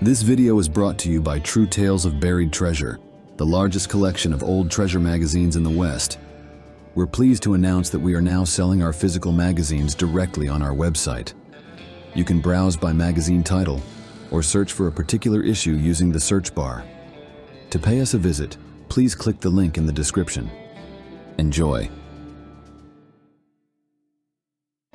This video is brought to you by True Tales of Buried Treasure, the largest collection of old treasure magazines in the West. We're pleased to announce that we are now selling our physical magazines directly on our website. You can browse by magazine title or search for a particular issue using the search bar. To pay us a visit, please click the link in the description. Enjoy.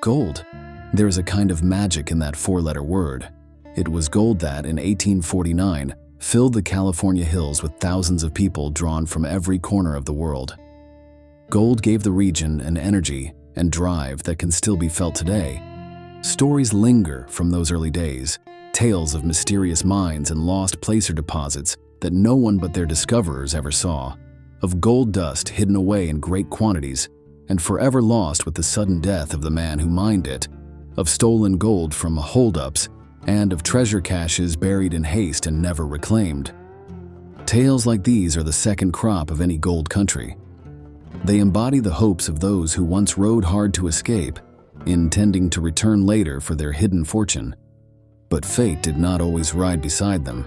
Gold. There is a kind of magic in that four-letter word. It was gold that, in 1849, filled the California hills with thousands of people drawn from every corner of the world. Gold gave the region an energy and drive that can still be felt today. Stories linger from those early days, tales of mysterious mines and lost placer deposits that no one but their discoverers ever saw, of gold dust hidden away in great quantities and forever lost with the sudden death of the man who mined it, of stolen gold from holdups, and of treasure caches buried in haste and never reclaimed. Tales like these are the second crop of any gold country. They embody the hopes of those who once rode hard to escape, intending to return later for their hidden fortune. But fate did not always ride beside them.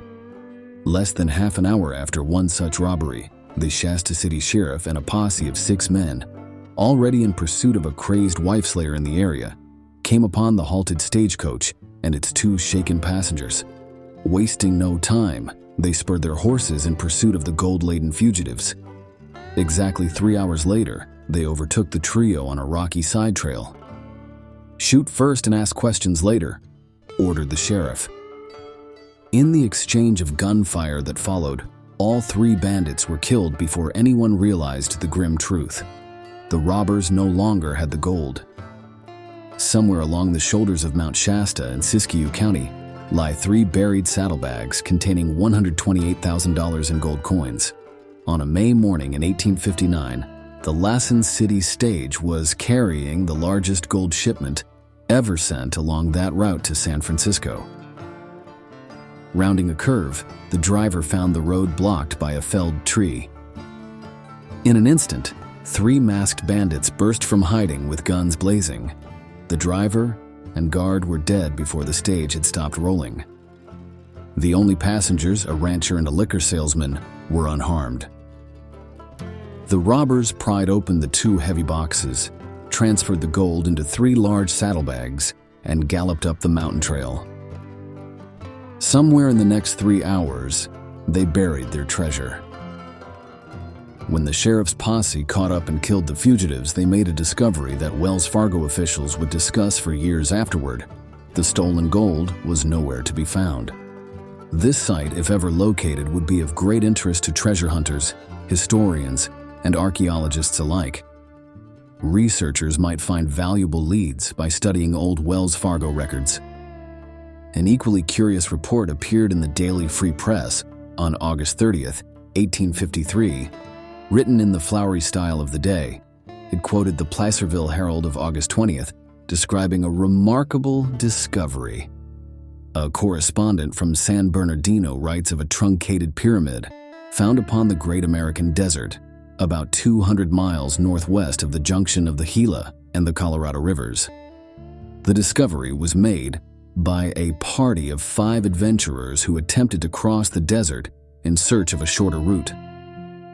Less than half an hour after one such robbery, the Shasta City Sheriff and a posse of 6 men, already in pursuit of a crazed wife-slayer in the area, came upon the halted stagecoach and its 2 shaken passengers. Wasting no time, they spurred their horses in pursuit of the gold-laden fugitives. Exactly 3 hours later, they overtook the trio on a rocky side trail. "Shoot first and ask questions later," ordered the sheriff. In the exchange of gunfire that followed, all 3 bandits were killed before anyone realized the grim truth. The robbers no longer had the gold. Somewhere along the shoulders of Mount Shasta in Siskiyou County lie 3 buried saddlebags containing $128,000 in gold coins. On a May morning in 1859, the Lassen City stage was carrying the largest gold shipment ever sent along that route to San Francisco. Rounding a curve, the driver found the road blocked by a felled tree. In an instant, 3 masked bandits burst from hiding with guns blazing. The driver and guard were dead before the stage had stopped rolling. The only passengers, a rancher and a liquor salesman, were unharmed. The robbers pried open the 2 heavy boxes, transferred the gold into 3 large saddlebags, and galloped up the mountain trail. Somewhere in the next 3 hours, they buried their treasure. When the sheriff's posse caught up and killed the fugitives, they made a discovery that Wells Fargo officials would discuss for years afterward. The stolen gold was nowhere to be found. This site, if ever located, would be of great interest to treasure hunters, historians, and archaeologists alike. Researchers might find valuable leads by studying old Wells Fargo records. An equally curious report appeared in the Daily Free Press on August 30th, 1853. Written in the flowery style of the day, it quoted the Placerville Herald of August 20th, describing a remarkable discovery. A correspondent from San Bernardino writes of a truncated pyramid found upon the Great American Desert, about 200 miles northwest of the junction of the Gila and the Colorado Rivers. The discovery was made by a party of 5 adventurers who attempted to cross the desert in search of a shorter route.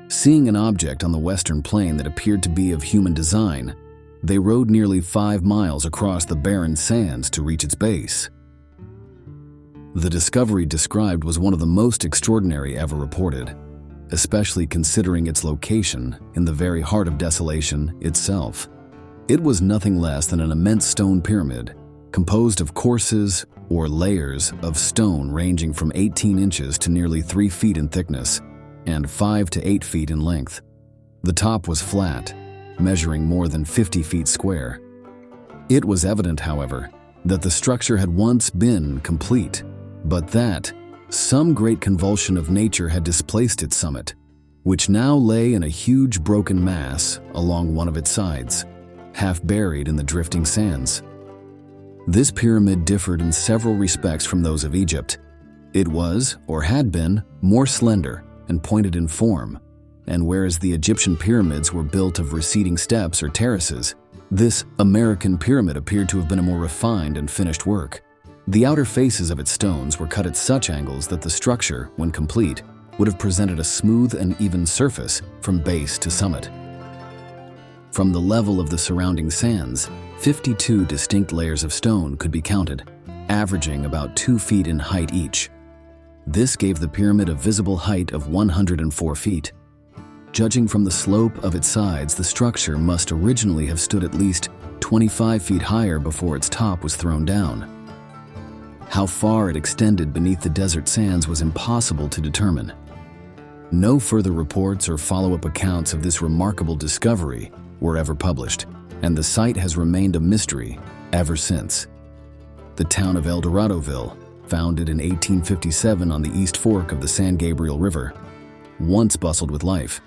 Seeing an object on the western plain that appeared to be of human design, they rode nearly 5 miles across the barren sands to reach its base. The discovery described was one of the most extraordinary ever reported, especially considering its location in the very heart of desolation itself. It was nothing less than an immense stone pyramid, composed of courses or layers of stone ranging from 18 inches to nearly 3 feet in thickness, and 5 to 8 feet in length. The top was flat, measuring more than 50 feet square. It was evident, however, that the structure had once been complete, but that some great convulsion of nature had displaced its summit, which now lay in a huge broken mass along one of its sides, half buried in the drifting sands. This pyramid differed in several respects from those of Egypt. It was, or had been, more slender and pointed in form, and whereas the Egyptian pyramids were built of receding steps or terraces, this American pyramid appeared to have been a more refined and finished work. The outer faces of its stones were cut at such angles that the structure, when complete, would have presented a smooth and even surface from base to summit. From the level of the surrounding sands, 52 distinct layers of stone could be counted, averaging about 2 feet in height each. This gave the pyramid a visible height of 104 feet. Judging from the slope of its sides, the structure must originally have stood at least 25 feet higher before its top was thrown down. How far it extended beneath the desert sands was impossible to determine. No further reports or follow-up accounts of this remarkable discovery were ever published, and the site has remained a mystery ever since. The town of Eldoradoville, founded in 1857 on the East Fork of the San Gabriel River, once bustled with life.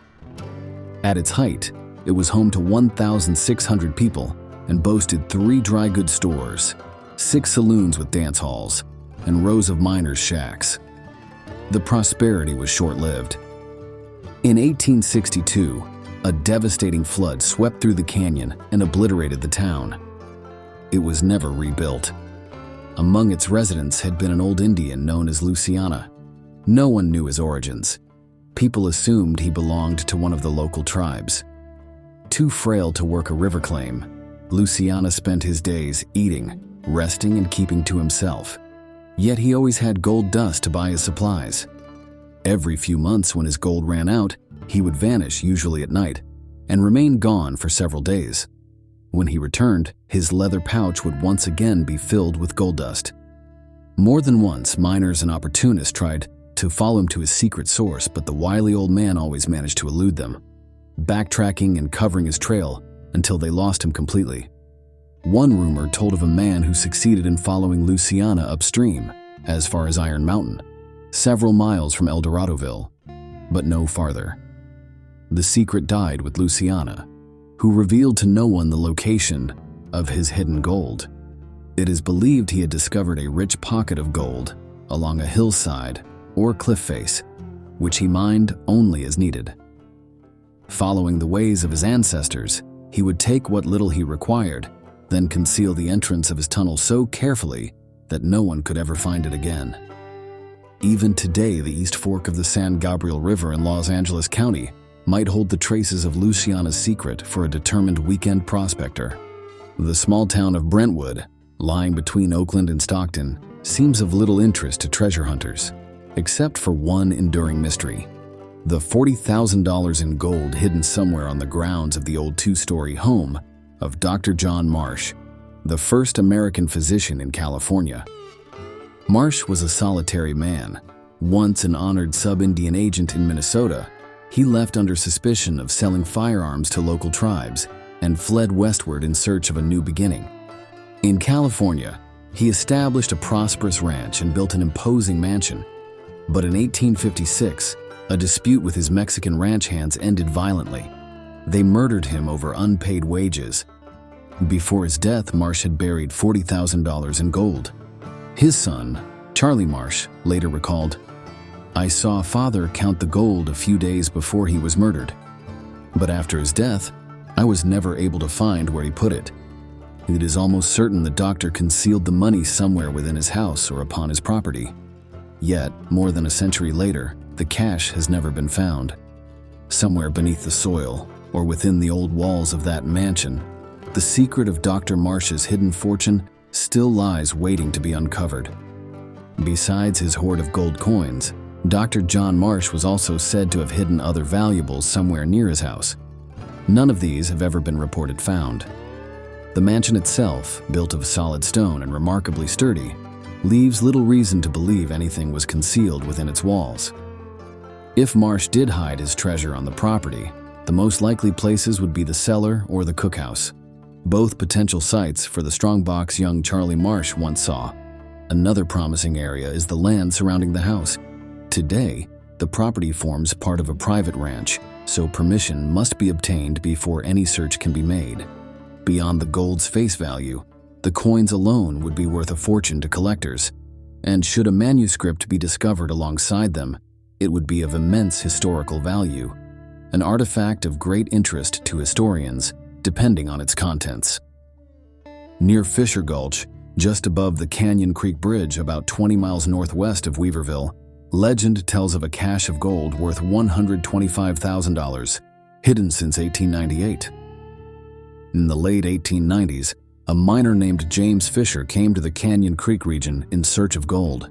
At its height, it was home to 1,600 people and boasted 3 dry goods stores, 6 saloons with dance halls, and rows of miners' shacks. The prosperity was short-lived. In 1862, a devastating flood swept through the canyon and obliterated the town. It was never rebuilt. Among its residents had been an old Indian known as Luciana. No one knew his origins. People assumed he belonged to one of the local tribes. Too frail to work a river claim, Luciana spent his days eating, resting, and keeping to himself. Yet he always had gold dust to buy his supplies. Every few months when his gold ran out, he would vanish, usually at night, and remain gone for several days. When he returned, his leather pouch would once again be filled with gold dust. More than once, miners and opportunists tried to follow him to his secret source, but the wily old man always managed to elude them, backtracking and covering his trail until they lost him completely. One rumor told of a man who succeeded in following Luciana upstream, as far as Iron Mountain, several miles from Eldoradoville, but no farther. The secret died with Luciana, who revealed to no one the location of his hidden gold. It is believed he had discovered a rich pocket of gold along a hillside or cliff face, which he mined only as needed. Following the ways of his ancestors, he would take what little he required, then conceal the entrance of his tunnel so carefully that no one could ever find it again. Even today, the East Fork of the San Gabriel River in Los Angeles County might hold the traces of Luciana's secret for a determined weekend prospector. The small town of Brentwood, lying between Oakland and Stockton, seems of little interest to treasure hunters, except for one enduring mystery: the $40,000 in gold hidden somewhere on the grounds of the old 2-story home of Dr. John Marsh, the first American physician in California. Marsh was a solitary man. Once an honored sub-Indian agent in Minnesota, he left under suspicion of selling firearms to local tribes and fled westward in search of a new beginning. In California, he established a prosperous ranch and built an imposing mansion. But in 1856, a dispute with his Mexican ranch hands ended violently. They murdered him over unpaid wages. Before his death, Marsh had buried $40,000 in gold. His son, Charlie Marsh, later recalled, "I saw father count the gold a few days before he was murdered. But after his death, I was never able to find where he put it. It is almost certain the doctor concealed the money somewhere within his house or upon his property. Yet, more than a century later, the cash has never been found. Somewhere beneath the soil, or within the old walls of that mansion, the secret of Dr. Marsh's hidden fortune still lies waiting to be uncovered." Besides his hoard of gold coins, Dr. John Marsh was also said to have hidden other valuables somewhere near his house. None of these have ever been reported found. The mansion itself, built of solid stone and remarkably sturdy, leaves little reason to believe anything was concealed within its walls. If Marsh did hide his treasure on the property, the most likely places would be the cellar or the cookhouse, both potential sites for the strongbox young Charlie Marsh once saw. Another promising area is the land surrounding the house. Today, the property forms part of a private ranch, so permission must be obtained before any search can be made. Beyond the gold's face value, the coins alone would be worth a fortune to collectors, and should a manuscript be discovered alongside them, it would be of immense historical value, an artifact of great interest to historians, depending on its contents. Near Fisher Gulch, Just above the Canyon Creek Bridge, about 20 miles northwest of Weaverville, legend tells of a cache of gold worth $125,000, hidden since 1898. In the late 1890s, a miner named James Fisher came to the Canyon Creek region in search of gold.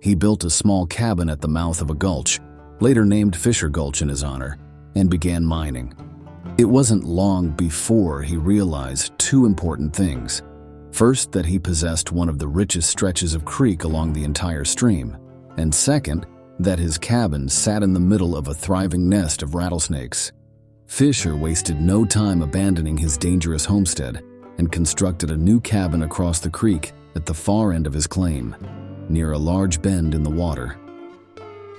He built a small cabin at the mouth of a gulch, later named Fisher Gulch in his honor, and began mining. It wasn't long before he realized two important things. First, that he possessed one of the richest stretches of creek along the entire stream, and second, that his cabin sat in the middle of a thriving nest of rattlesnakes. Fisher wasted no time abandoning his dangerous homestead and constructed a new cabin across the creek at the far end of his claim, near a large bend in the water.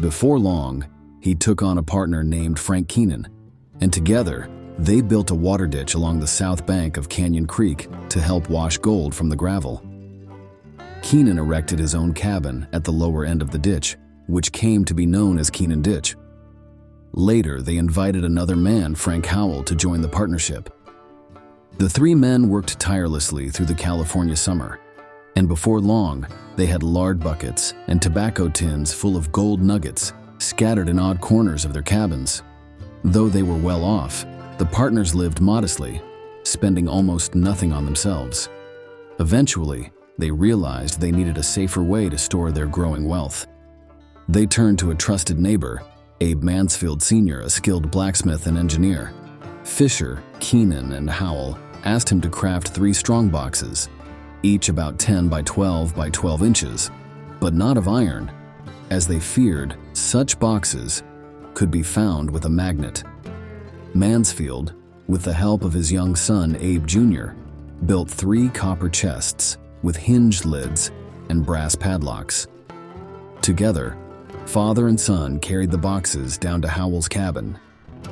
Before long, he took on a partner named Frank Keenan, and together, they built a water ditch along the south bank of Canyon Creek to help wash gold from the gravel. Keenan erected his own cabin at the lower end of the ditch, which came to be known as Keenan Ditch. Later, they invited another man, Frank Howell, to join the partnership. The three men worked tirelessly through the California summer, and before long, they had lard buckets and tobacco tins full of gold nuggets scattered in odd corners of their cabins. Though they were well off, the partners lived modestly, spending almost nothing on themselves. Eventually, they realized they needed a safer way to store their growing wealth. They turned to a trusted neighbor, Abe Mansfield Sr., a skilled blacksmith and engineer. Fisher, Keenan, and Howell asked him to craft 3 strong boxes, each about 10 by 12 by 12 inches, but not of iron, as they feared such boxes could be found with a magnet. Mansfield, with the help of his young son Abe Jr., built 3 copper chests with hinged lids and brass padlocks. Together, father and son carried the boxes down to Howell's cabin.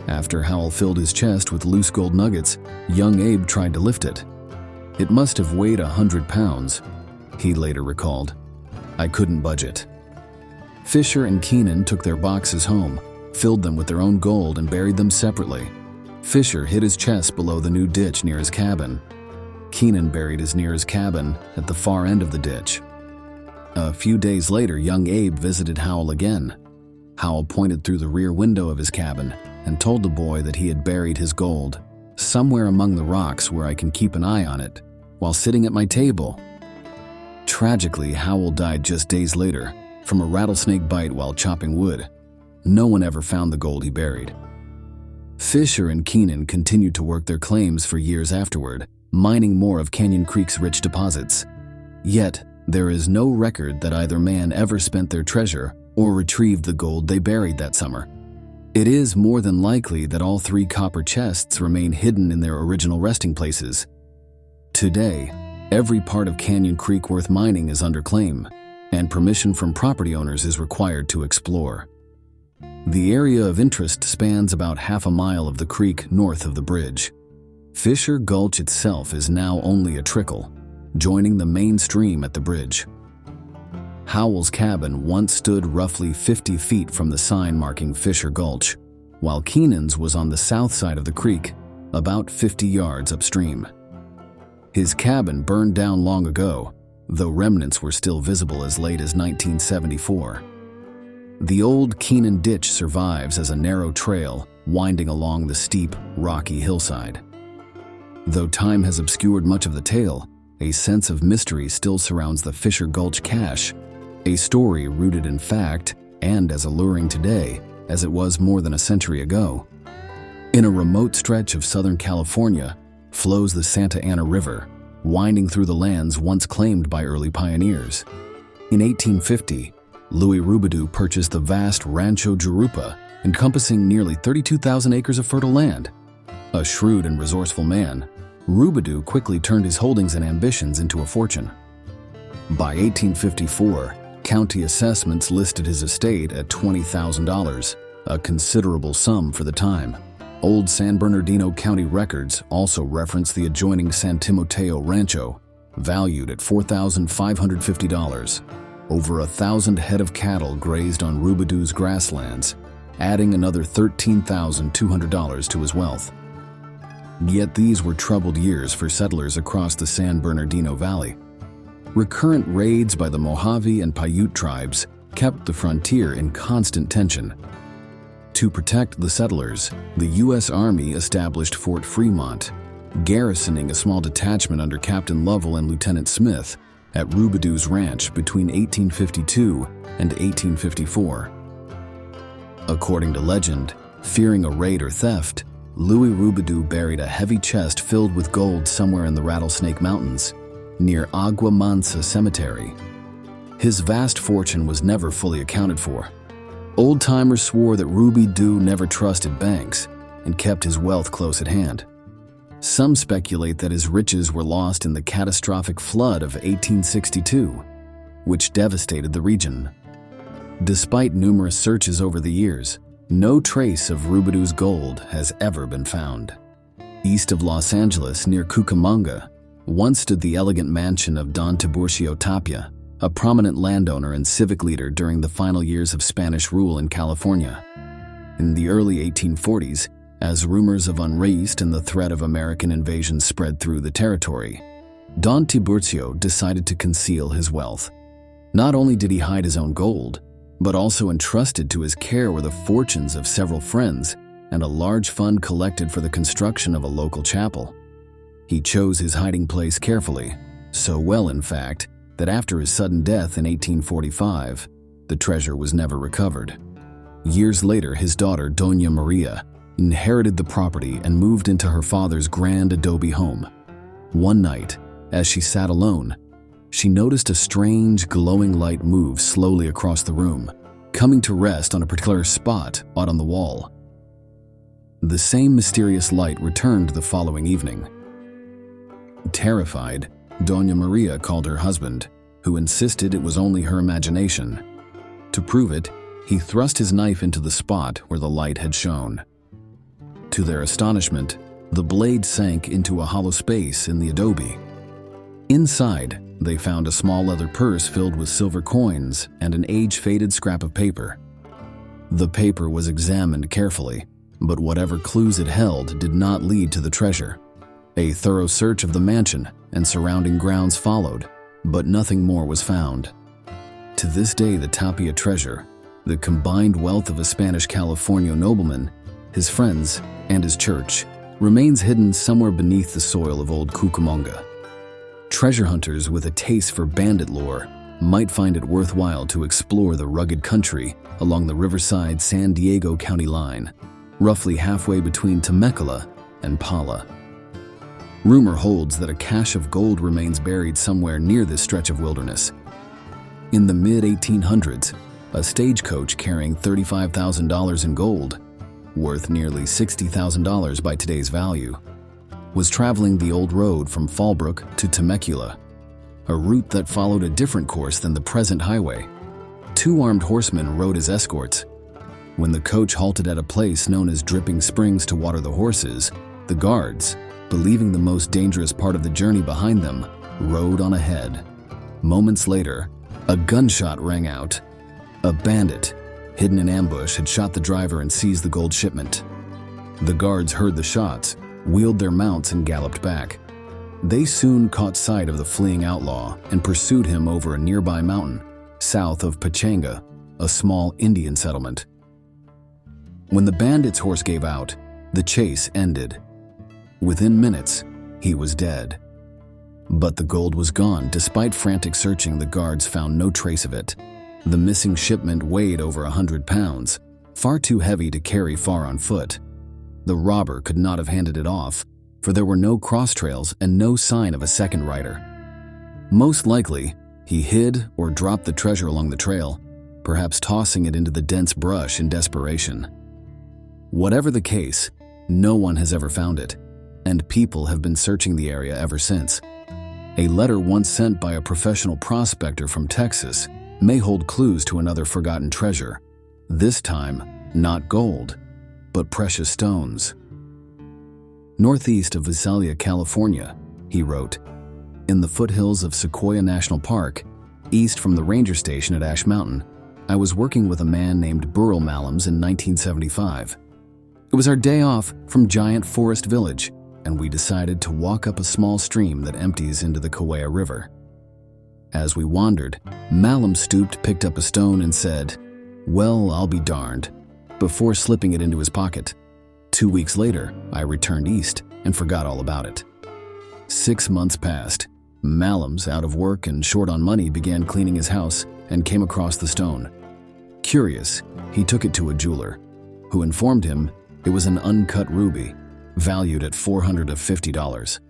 After Howell filled his chest with loose gold nuggets, young Abe tried to lift it. It must have weighed 100 pounds, he later recalled. I couldn't budge it. Fisher and Keenan took their boxes home, filled them with their own gold, and buried them separately. Fisher hid his chest below the new ditch near his cabin. Keenan buried his near his cabin at the far end of the ditch. A few days later, young Abe visited Howell again. Howell pointed through the rear window of his cabin and told the boy that he had buried his gold somewhere among the rocks where I can keep an eye on it while sitting at my table. Tragically, Howell died just days later from a rattlesnake bite while chopping wood. No one ever found the gold he buried. Fisher and Keenan continued to work their claims for years afterward, mining more of Canyon Creek's rich deposits. Yet, there is no record that either man ever spent their treasure or retrieved the gold they buried that summer. It is more than likely that all 3 copper chests remain hidden in their original resting places. Today, every part of Canyon Creek worth mining is under claim, and permission from property owners is required to explore. The area of interest spans about half a mile of the creek north of the bridge. Fisher Gulch itself is now only a trickle, joining the main stream at the bridge. Howell's cabin once stood roughly 50 feet from the sign marking Fisher Gulch, while Keenan's was on the south side of the creek, about 50 yards upstream. His cabin burned down long ago, though remnants were still visible as late as 1974. The old Keenan Ditch survives as a narrow trail winding along the steep, rocky hillside. Though time has obscured much of the tale, a sense of mystery still surrounds the Fisher Gulch cache, a story rooted in fact and as alluring today as it was more than a century ago. In a remote stretch of Southern California flows the Santa Ana River, winding through the lands once claimed by early pioneers. In 1850, Louis Rubidu purchased the vast Rancho Jurupa, encompassing nearly 32,000 acres of fertile land. A shrewd and resourceful man, Rubidu quickly turned his holdings and ambitions into a fortune. By 1854, county assessments listed his estate at $20,000, a considerable sum for the time. Old San Bernardino County records also reference the adjoining San Timoteo Rancho, valued at $4,550. Over 1,000 head of cattle grazed on Rubidu's grasslands, adding another $13,200 to his wealth. Yet these were troubled years for settlers across the San Bernardino Valley. Recurrent raids by the Mojave and Paiute tribes kept the frontier in constant tension. To protect the settlers, the U.S. Army established Fort Fremont, garrisoning a small detachment under Captain Lovell and Lieutenant Smith at Rubidu's ranch between 1852 and 1854. According to legend, fearing a raid or theft, Louis Rubidu buried a heavy chest filled with gold somewhere in the Rattlesnake Mountains, near Agua Mansa Cemetery. His vast fortune was never fully accounted for. Old-timers swore that Rubidu never trusted banks and kept his wealth close at hand. Some speculate that his riches were lost in the catastrophic flood of 1862, which devastated the region. Despite numerous searches over the years, no trace of Rubidu's gold has ever been found. East of Los Angeles, near Cucamonga, once stood the elegant mansion of Don Tiburcio Tapia, a prominent landowner and civic leader during the final years of Spanish rule in California. In the early 1840s, as rumors of unrest and the threat of American invasion spread through the territory, Don Tiburcio decided to conceal his wealth. Not only did he hide his own gold, but also entrusted to his care were the fortunes of several friends and a large fund collected for the construction of a local chapel. He chose his hiding place carefully, so well in fact, that after his sudden death in 1845, the treasure was never recovered. Years later, his daughter, Doña Maria, inherited the property and moved into her father's grand adobe home. One night, as she sat alone, she noticed a strange, glowing light move slowly across the room, coming to rest on a particular spot out on the wall. The same mysterious light returned the following evening. Terrified, Doña Maria called her husband, who insisted it was only her imagination. To prove it, he thrust his knife into the spot where the light had shone. To their astonishment, the blade sank into a hollow space in the adobe. Inside, they found a small leather purse filled with silver coins and an age-faded scrap of paper. The paper was examined carefully, but whatever clues it held did not lead to the treasure. A thorough search of the mansion and surrounding grounds followed, but nothing more was found. To this day, the Tapia treasure, the combined wealth of a Spanish California nobleman, his friends, and his church, remains hidden somewhere beneath the soil of old Cucamonga. Treasure hunters with a taste for bandit lore might find it worthwhile to explore the rugged country along the Riverside San Diego County line, roughly halfway between Temecula and Pala. Rumor holds that a cache of gold remains buried somewhere near this stretch of wilderness. In the mid-1800s, a stagecoach carrying $35,000 in gold, worth nearly $60,000 by today's value, was traveling the old road from Fallbrook to Temecula, a route that followed a different course than the present highway. Two armed horsemen rode as escorts. When the coach halted at a place known as Dripping Springs to water the horses, the guards, believing the most dangerous part of the journey behind them, rode on ahead. Moments later, a gunshot rang out. A bandit, hidden in ambush, had shot the driver and seized the gold shipment. The guards heard the shots, wheeled their mounts and galloped back. They soon caught sight of the fleeing outlaw and pursued him over a nearby mountain, south of Pachanga, a small Indian settlement. When the bandit's horse gave out, the chase ended. Within minutes, he was dead. But the gold was gone. Despite frantic searching, the guards found no trace of it. The missing shipment weighed over 100 pounds, far too heavy to carry far on foot. The robber could not have handed it off, for there were no cross trails and no sign of a second rider. Most likely, he hid or dropped the treasure along the trail, perhaps tossing it into the dense brush in desperation. Whatever the case, no one has ever found it, and people have been searching the area ever since. A letter once sent by a professional prospector from Texas may hold clues to another forgotten treasure, this time not gold, but precious stones. Northeast of Visalia, California, he wrote, in the foothills of Sequoia National Park, east from the ranger station at Ash Mountain, I was working with a man named Burl Mallams in 1975. It was our day off from Giant Forest Village, and we decided to walk up a small stream that empties into the Kauai River. As we wandered, Malum stooped, picked up a stone, and said, "Well, I'll be darned," before slipping it into his pocket. 2 weeks later, I returned east and forgot all about it. 6 months passed. Malum's, out of work and short on money, began cleaning his house and came across the stone. Curious, he took it to a jeweler, who informed him it was an uncut ruby, valued at $450.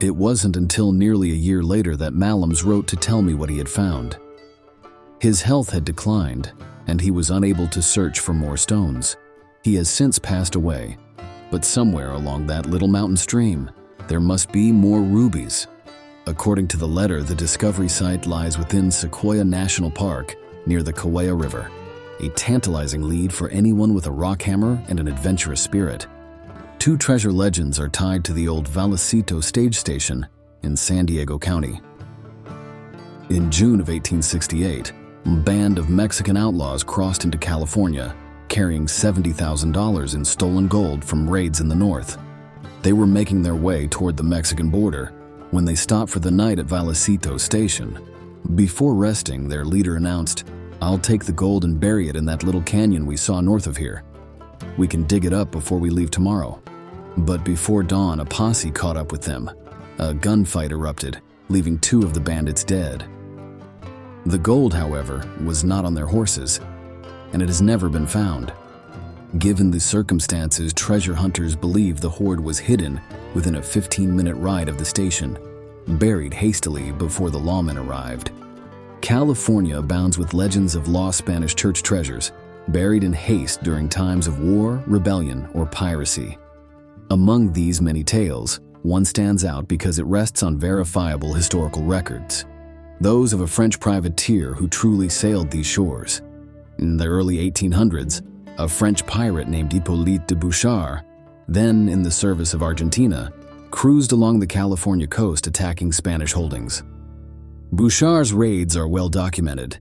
It wasn't until nearly a year later that Malums wrote to tell me what he had found. His health had declined, and he was unable to search for more stones. He has since passed away, but somewhere along that little mountain stream, there must be more rubies. According to the letter, the discovery site lies within Sequoia National Park near the Kauai River, a tantalizing lead for anyone with a rock hammer and an adventurous spirit. 2 treasure legends are tied to the old Vallecito stage station in San Diego County. In June of 1868, a band of Mexican outlaws crossed into California, carrying $70,000 in stolen gold from raids in the north. They were making their way toward the Mexican border when they stopped for the night at Vallecito Station. Before resting, their leader announced, "I'll take the gold and bury it in that little canyon we saw north of here. We can dig it up before we leave tomorrow." But before dawn, a posse caught up with them. A gunfight erupted, leaving 2 of the bandits dead. The gold, however, was not on their horses, and it has never been found. Given the circumstances, treasure hunters believe the hoard was hidden within a 15-minute ride of the station, buried hastily before the lawmen arrived. California abounds with legends of lost Spanish church treasures, buried in haste during times of war, rebellion, or piracy. Among these many tales, one stands out because it rests on verifiable historical records, those of a French privateer who truly sailed these shores. In the early 1800s, a French pirate named Hippolyte de Bouchard, then in the service of Argentina, cruised along the California coast attacking Spanish holdings. Bouchard's raids are well documented.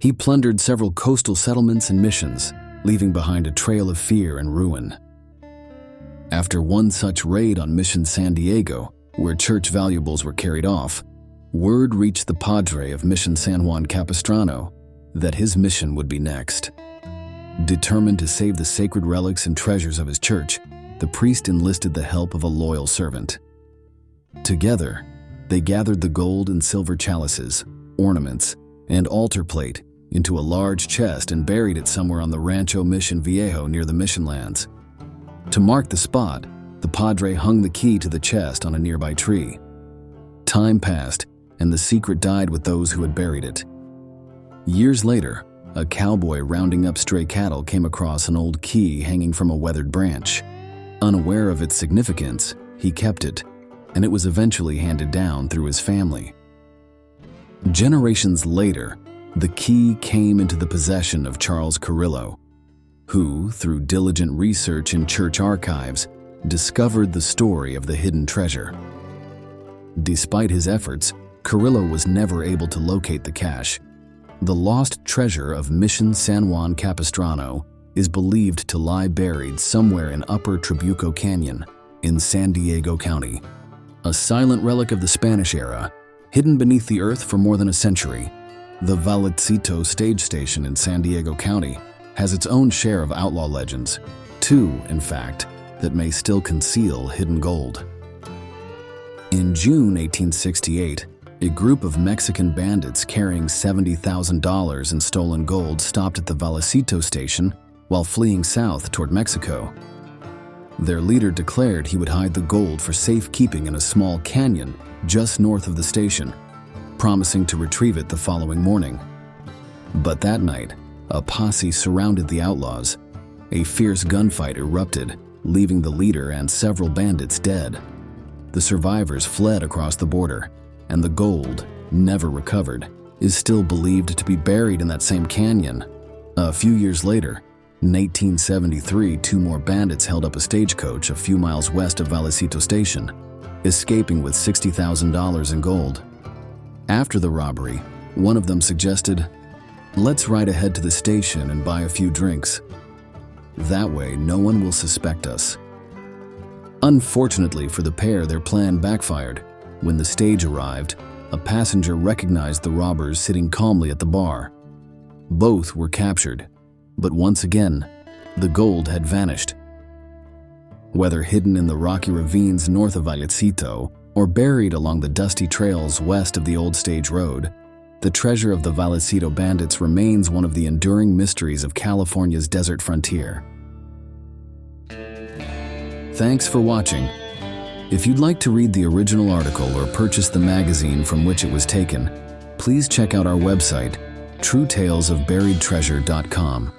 He plundered several coastal settlements and missions, leaving behind a trail of fear and ruin. After one such raid on Mission San Diego, where church valuables were carried off, word reached the padre of Mission San Juan Capistrano that his mission would be next. Determined to save the sacred relics and treasures of his church, the priest enlisted the help of a loyal servant. Together, they gathered the gold and silver chalices, ornaments, and altar plate into a large chest and buried it somewhere on the Rancho Mission Viejo near the mission lands. To mark the spot, the padre hung the key to the chest on a nearby tree. Time passed, and the secret died with those who had buried it. Years later, a cowboy rounding up stray cattle came across an old key hanging from a weathered branch. Unaware of its significance, he kept it, and it was eventually handed down through his family. Generations later, the key came into the possession of Charles Carrillo, who, through diligent research in church archives, discovered the story of the hidden treasure. Despite his efforts, Carrillo was never able to locate the cache. The lost treasure of Mission San Juan Capistrano is believed to lie buried somewhere in Upper Trabuco Canyon in San Diego County. A silent relic of the Spanish era, hidden beneath the earth for more than a century, the Vallecito stage station in San Diego County has its own share of outlaw legends, 2, in fact, that may still conceal hidden gold. In June 1868, a group of Mexican bandits carrying $70,000 in stolen gold stopped at the Vallecito station while fleeing south toward Mexico. Their leader declared he would hide the gold for safekeeping in a small canyon just north of the station, promising to retrieve it the following morning. But that night, a posse surrounded the outlaws. A fierce gunfight erupted, leaving the leader and several bandits dead. The survivors fled across the border, and the gold, never recovered, is still believed to be buried in that same canyon. A few years later, in 1873, 2 more bandits held up a stagecoach a few miles west of Vallecito Station, escaping with $60,000 in gold. After the robbery, one of them suggested, "Let's ride ahead to the station and buy a few drinks. That way, no one will suspect us." Unfortunately for the pair, their plan backfired. When the stage arrived, a passenger recognized the robbers sitting calmly at the bar. Both were captured, but once again, the gold had vanished. Whether hidden in the rocky ravines north of Vallecito or buried along the dusty trails west of the old stage road, the treasure of the Vallecito bandits remains one of the enduring mysteries of California's desert frontier. Thanks for watching. If you'd like to read the original article or purchase the magazine from which it was taken, please check out our website, truetalesofburiedtreasure.com.